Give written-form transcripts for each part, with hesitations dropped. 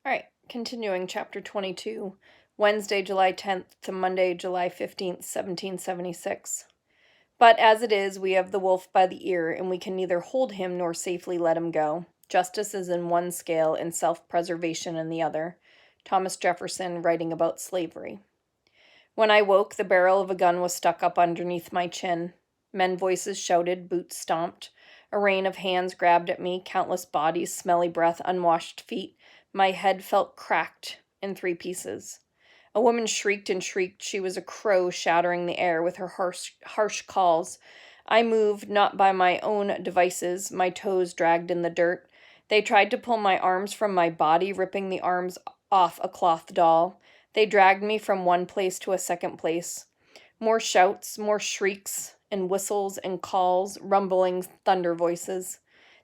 All right, continuing chapter 22, Wednesday, July 10th to Monday, July 15th, 1776. But as it is, we have the wolf by the ear, and we can neither hold him nor safely let him go. Justice is in one scale, and self-preservation in the other. Thomas Jefferson, writing about slavery. When I woke, the barrel of a gun was stuck up underneath my chin. Men voices shouted, boots stomped. A rain of hands grabbed at me, countless bodies, smelly breath, unwashed feet. My head felt cracked in three pieces. A woman shrieked and shrieked. She was a crow shattering the air with her harsh calls. I moved not by my own devices, my toes dragged in the dirt. They tried to pull my arms from my body, ripping the arms off a cloth doll. They dragged me from one place to a second place. More shouts, more shrieks, and whistles and calls, rumbling thunder voices.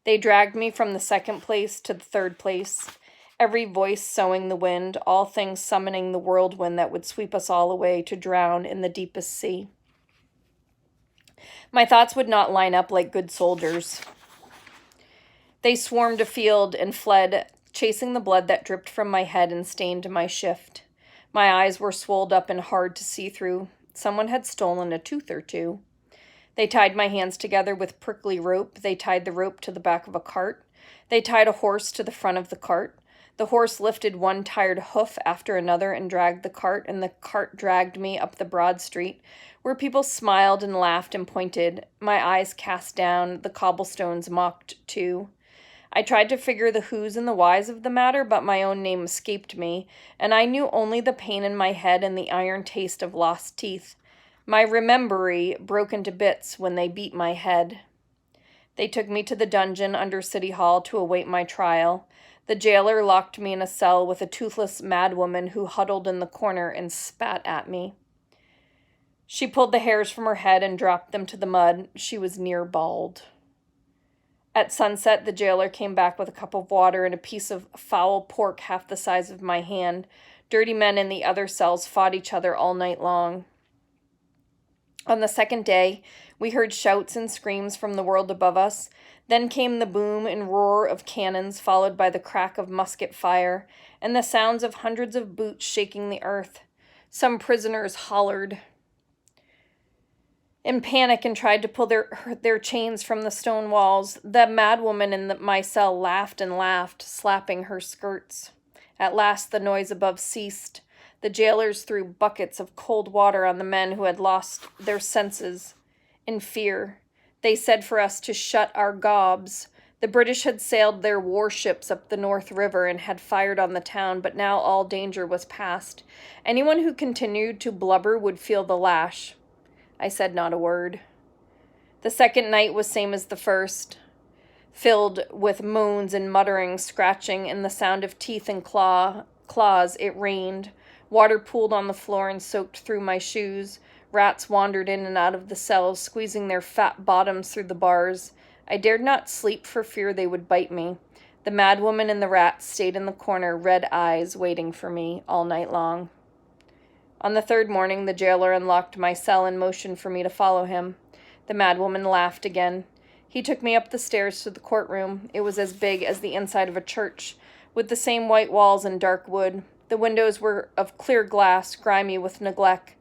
They dragged me from the second place to the third place. Every voice sowing the wind, all things summoning the whirlwind that would sweep us all away to drown in the deepest sea. My thoughts would not line up like good soldiers. They swarmed afield and fled, chasing the blood that dripped from my head and stained my shift. My eyes were swelled up and hard to see through. Someone had stolen a tooth or two. They tied my hands together with prickly rope. They tied the rope to the back of a cart. They tied a horse to the front of the cart. The horse lifted one tired hoof after another and dragged the cart, and the cart dragged me up the broad street, where people smiled and laughed and pointed. My eyes cast down, the cobblestones mocked too. I tried to figure the whos and the whys of the matter, but my own name escaped me, and I knew only the pain in my head and the iron taste of lost teeth. My remembery broke into bits when they beat my head. They took me to the dungeon under City Hall to await my trial. The jailer locked me in a cell with a toothless madwoman who huddled in the corner and spat at me. She pulled the hairs from her head and dropped them to the mud. She was near bald. At sunset, the jailer came back with a cup of water and a piece of foul pork half the size of my hand. Dirty men in the other cells fought each other all night long. On the second day, we heard shouts and screams from the world above us. Then came the boom and roar of cannons, followed by the crack of musket fire, and the sounds of hundreds of boots shaking the earth. Some prisoners hollered in panic and tried to pull their chains from the stone walls. The madwoman in my cell laughed and laughed, slapping her skirts. At last the noise above ceased. The jailers threw buckets of cold water on the men who had lost their senses in fear. They said for us to shut our gobs. The British had sailed their warships up the North River and had fired on the town, but now all danger was past. Anyone who continued to blubber would feel the lash. I said not a word. The second night was same as the first, filled with moans and mutterings, scratching, and the sound of teeth and claws. It rained. Water pooled on the floor and soaked through my shoes. Rats wandered in and out of the cells, squeezing their fat bottoms through the bars. I dared not sleep for fear they would bite me. The madwoman and the rats stayed in the corner, red eyes, waiting for me all night long. On the third morning, the jailer unlocked my cell and motioned for me to follow him. The madwoman laughed again. He took me up the stairs to the courtroom. It was as big as the inside of a church, with the same white walls and dark wood. The windows were of clear glass, grimy with neglect.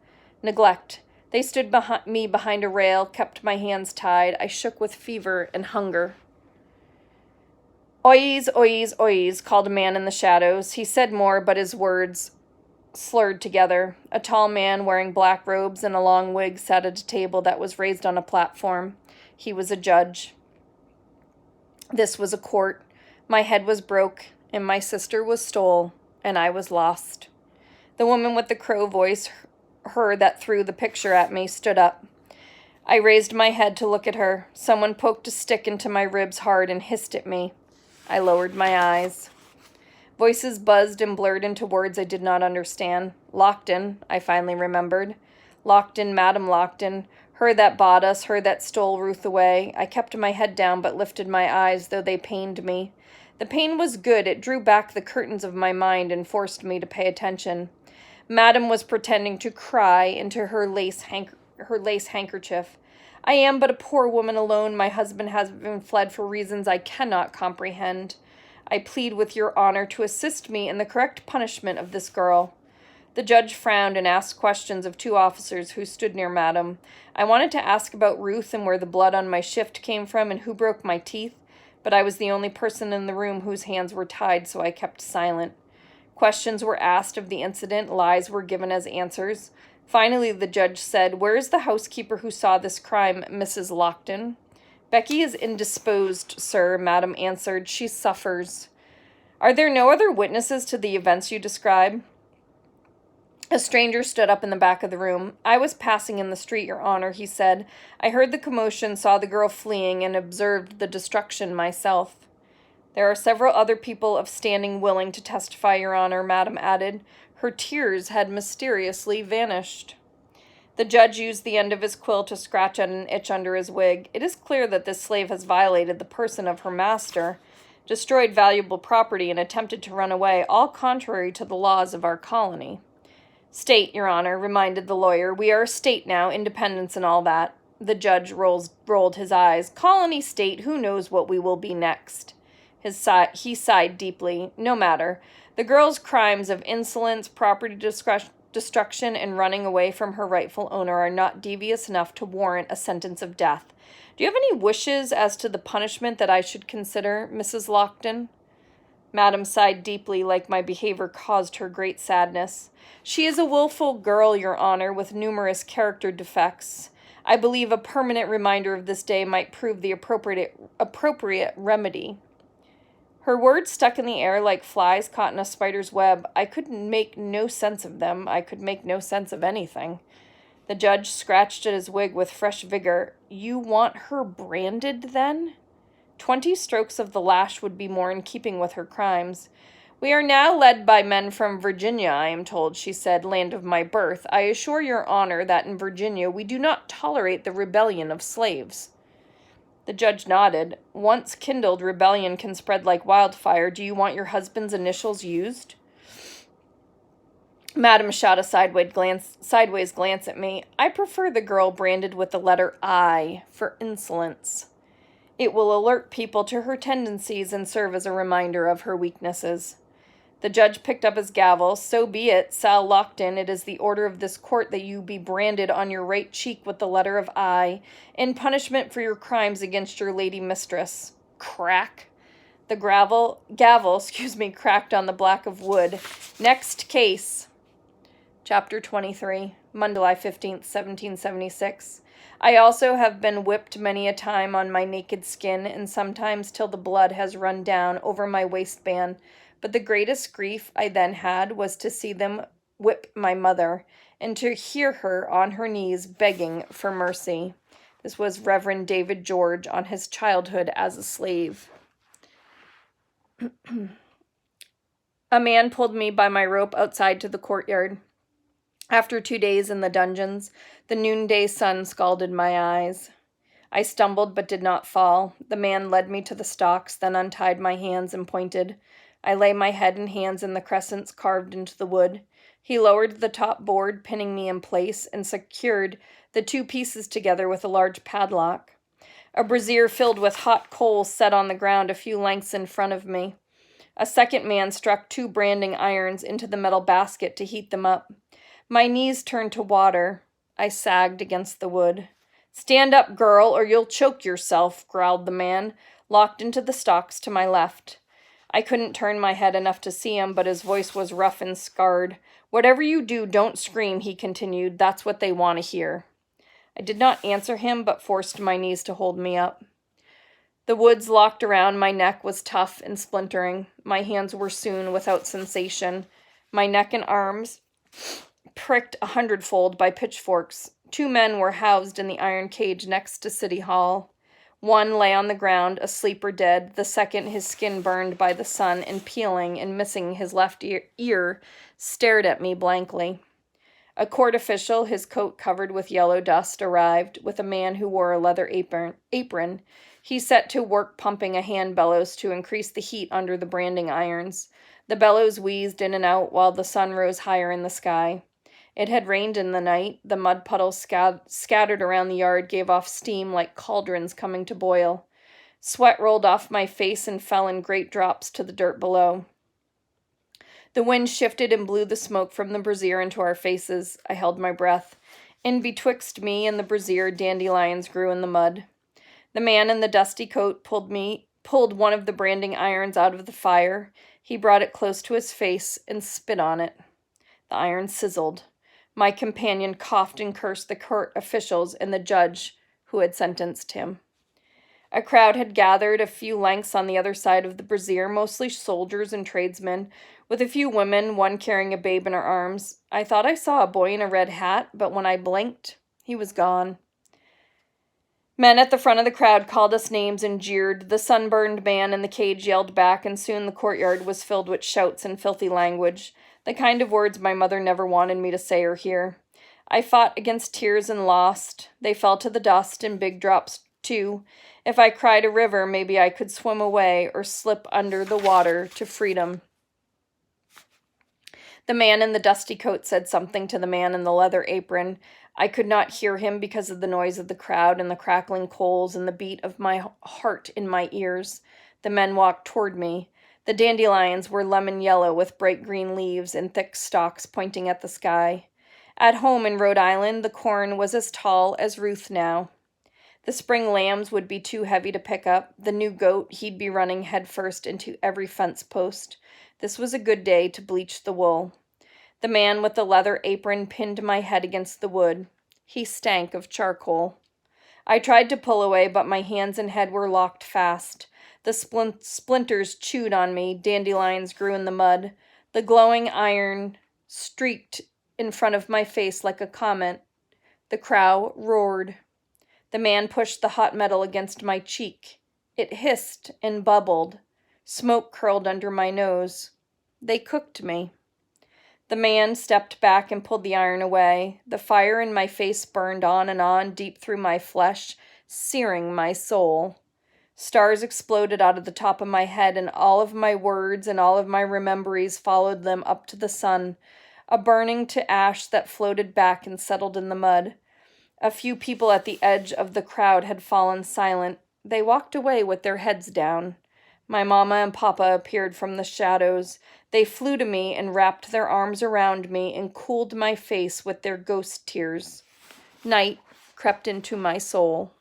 They stood behind a rail, kept my hands tied. I shook with fever and hunger. Oyez, oyez, oyez, called a man in the shadows. He said more, but his words slurred together. A tall man wearing black robes and a long wig sat at a table that was raised on a platform. He was a judge. This was a court. My head was broke, and my sister was stole, and I was lost. The woman with the crow voice, her that threw the picture at me, stood up. I raised my head to look at her. Someone poked a stick into my ribs hard and hissed at me. I lowered my eyes. Voices buzzed and blurred into words I did not understand. Lockton, I finally remembered. Lockton, Madam Lockton, her that bought us, her that stole Ruth away. I kept my head down but lifted my eyes, though they pained me. The pain was good. It drew back the curtains of my mind and forced me to pay attention. Madam was pretending to cry into her lace handkerchief. I am but a poor woman alone. My husband has been fled for reasons I cannot comprehend. I plead with your honor to assist me in the correct punishment of this girl." The judge frowned and asked questions of two officers who stood near Madam. I wanted to ask about Ruth and where the blood on my shift came from and who broke my teeth, but I was the only person in the room whose hands were tied, so I kept silent. Questions were asked of the incident, lies were given as answers. Finally, the judge said, "Where is the housekeeper who saw this crime, Mrs. Lockton?" "Becky is indisposed, sir," Madam answered. "She suffers." "Are there no other witnesses to the events you describe?" A stranger stood up in the back of the room. "I was passing in the street, Your Honor," he said. "I heard the commotion, saw the girl fleeing, and observed the destruction myself." "There are several other people of standing willing to testify, Your Honor," Madam added. Her tears had mysteriously vanished. The judge used the end of his quill to scratch at an itch under his wig. "It is clear that this slave has violated the person of her master, destroyed valuable property, and attempted to run away, all contrary to the laws of our colony." "State, Your Honor," reminded the lawyer. "We are a state now, independence and all that." The judge rolled his eyes. "Colony, state, who knows what we will be next?" He sighed deeply. "No matter. The girl's crimes of insolence, property destruction, and running away from her rightful owner are not devious enough to warrant a sentence of death. Do you have any wishes as to the punishment that I should consider, Mrs. Lockton?" Madam sighed deeply, like my behavior caused her great sadness. "She is a willful girl, Your Honor, with numerous character defects. I believe a permanent reminder of this day might prove the appropriate remedy." Her words stuck in the air like flies caught in a spider's web. I could make no sense of them. I could make no sense of anything. The judge scratched at his wig with fresh vigor. "You want her branded, then?" 20 strokes of the lash would be more in keeping with her crimes. "We are now led by men from Virginia, I am told," she said, "land of my birth. I assure your honor that in Virginia we do not tolerate the rebellion of slaves." The judge nodded. "Once kindled, rebellion can spread like wildfire. Do you want your husband's initials used?" Madam shot a sideways glance at me. "I prefer the girl branded with the letter I for insolence. It will alert people to her tendencies and serve as a reminder of her weaknesses." The judge picked up his gavel. "So be it, Sal Lockton. It is the order of this court that you be branded on your right cheek with the letter of I, in punishment for your crimes against your lady mistress." Crack. The gavel, cracked on the black of wood. "Next case." Chapter 23. Monday, 15th, 1776. I also have been whipped many a time on my naked skin, and sometimes till the blood has run down over my waistband. But the greatest grief I then had was to see them whip my mother, and to hear her on her knees begging for mercy. This was Reverend David George on his childhood as a slave. A man pulled me by my rope outside to the courtyard. After 2 days in the dungeons, the noonday sun scalded my eyes. I stumbled but did not fall. The man led me to the stocks, then untied my hands and pointed. I lay my head and hands in the crescents carved into the wood. He lowered the top board, pinning me in place, and secured the 2 pieces together with a large padlock. A brazier filled with hot coals set on the ground a few lengths in front of me. A second man struck 2 branding irons into the metal basket to heat them up. My knees turned to water. I sagged against the wood. "Stand up, girl, or you'll choke yourself," growled the man, locked into the stocks to my left. I couldn't turn my head enough to see him, but his voice was rough and scarred. "Whatever you do, don't scream," he continued. "That's what they want to hear." I did not answer him, but forced my knees to hold me up. The woods locked around my neck was tough and splintering. My hands were soon without sensation. My neck and arms pricked 100-fold by pitchforks. 2 men were housed in the iron cage next to City Hall. One lay on the ground, asleep or dead. The second, his skin burned by the sun and peeling and missing his left ear, stared at me blankly. A court official, his coat covered with yellow dust, arrived, with a man who wore a leather apron. He set to work pumping a hand bellows to increase the heat under the branding irons. The bellows wheezed in and out while the sun rose higher in the sky. It had rained in the night. The mud puddles scattered around the yard gave off steam like cauldrons coming to boil. Sweat rolled off my face and fell in great drops to the dirt below. The wind shifted and blew the smoke from the brazier into our faces. I held my breath. In betwixt me and the brazier, dandelions grew in the mud. The man in the dusty coat pulled one of the branding irons out of the fire. He brought it close to his face and spit on it. The iron sizzled. My companion coughed and cursed the court officials and the judge who had sentenced him. A crowd had gathered a few lengths on the other side of the brazier, mostly soldiers and tradesmen, with a few women, one carrying a babe in her arms. I thought I saw a boy in a red hat, but when I blinked, he was gone. Men at the front of the crowd called us names and jeered. The sunburned man in the cage yelled back, and soon the courtyard was filled with shouts and filthy language, the kind of words my mother never wanted me to say or hear. I fought against tears and lost. They fell to the dust in big drops, too. If I cried a river, maybe I could swim away or slip under the water to freedom. The man in the dusty coat said something to the man in the leather apron. I could not hear him because of the noise of the crowd and the crackling coals and the beat of my heart in my ears. The men walked toward me. The dandelions were lemon yellow with bright green leaves and thick stalks pointing at the sky. At home in Rhode Island, the corn was as tall as Ruth now. The spring lambs would be too heavy to pick up. The new goat, he'd be running headfirst into every fence post. This was a good day to bleach the wool. The man with the leather apron pinned my head against the wood. He stank of charcoal. I tried to pull away, but my hands and head were locked fast. The splinters chewed on me. Dandelions grew in the mud. The glowing iron streaked in front of my face like a comet. The crowd roared. The man pushed the hot metal against my cheek. It hissed and bubbled. Smoke curled under my nose. They cooked me. The man stepped back and pulled the iron away. The fire in my face burned on, deep through my flesh, searing my soul. Stars exploded out of the top of my head, and all of my words and all of my rememberies followed them up to the sun, a burning to ash that floated back and settled in the mud. A few people at the edge of the crowd had fallen silent. They walked away with their heads down. My mama and papa appeared from the shadows. They flew to me and wrapped their arms around me and cooled my face with their ghost tears. Night crept into my soul.